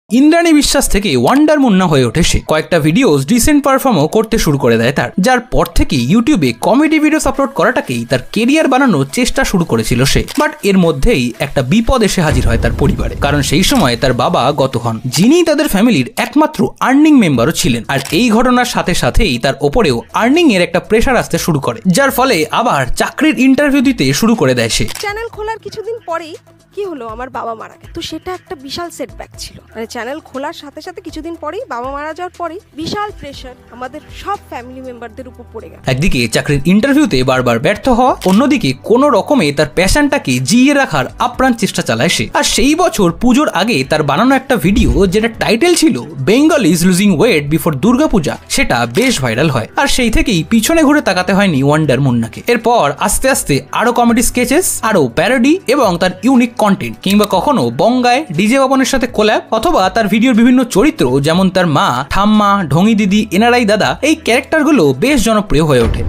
ইন্দ্রাণী বিশ্বাস থেকে ওয়ান্ডার মুন্না হয়ে ওঠে সে। কয়েকটা ভিডিওস ডিসেন্ট পারফর্মও করতে শুরু করে দেয় তার, যার পর থেকে ইউটিউবে কমেডি ভিডিওস আপলোড করাটাকেই তার কেরিয়ার বানানোর চেষ্টা শুরু করেছিল সে। বাট এর মধ্যেই একটা বিপদ এসে হাজির হয় তার পরিবারে, কারণ সেই সময় তার বাবা গত হন, যিনি তাদের ফ্যামিলির একমাত্র আর্নিং মেম্বারও ছিলেন। আর এই ঘটনার সাথে সাথেই তার ওপরেও আর্নিং এর একটা প্রেশার আসতে শুরু করে, যার ফলে আবার চাকরির ইন্টারভিউ দিতে শুরু করে দেয় সে। চ্যানেল খোলার কিছুদিন পরেই কি হলো, আমার বাবা মারা গেল। তো সেটা একটা বিশাল সেটব্যাক ছিল। মানে চ্যানেল খোলার সাথে সাথে কিছুদিন পরেই বাবা মারা যাওয়ার পরেই বিশাল প্রেশার আমাদের সব ফ্যামিলি মেম্বারদের উপর পড়ে গেল। একদিকে চাকরির ইন্টারভিউতে বারবার ব্যর্থ হওয়া, অন্যদিকে কোনো রকমে তার প্যাশনটাকে জিয়ে রাখার আপ্রাণ চেষ্টা চালায় সে। আর সেই বছর পুজোর আগে তার বানানো একটা ভিডিও, যেটা টাইটেল ছিল Bengal is losing weight before Durga Puja, সেটা বেশ ভাইরাল হয়। আর সেই থেকেই পিছনে ঘুরে তাকাতে হয়নি ওয়ান্ডার মুন্নাকে। এরপর আস্তে আস্তে আরো কমেডি স্কেচেস, আরো প্যারোডি এবং তার ইউনিক কন্টেন্ট, কিংবা কখনো বঙ্গায় ডিজে বাবনের সাথে কোল্যাব, অথবা তার ভিডিওর বিভিন্ন চরিত্র যেমন তার মা, ঠাম্মা, ঢঙ্গি দিদি, এনআরআই দাদা, এই ক্যারেক্টারগুলো বেশ জনপ্রিয় হয়ে ওঠে।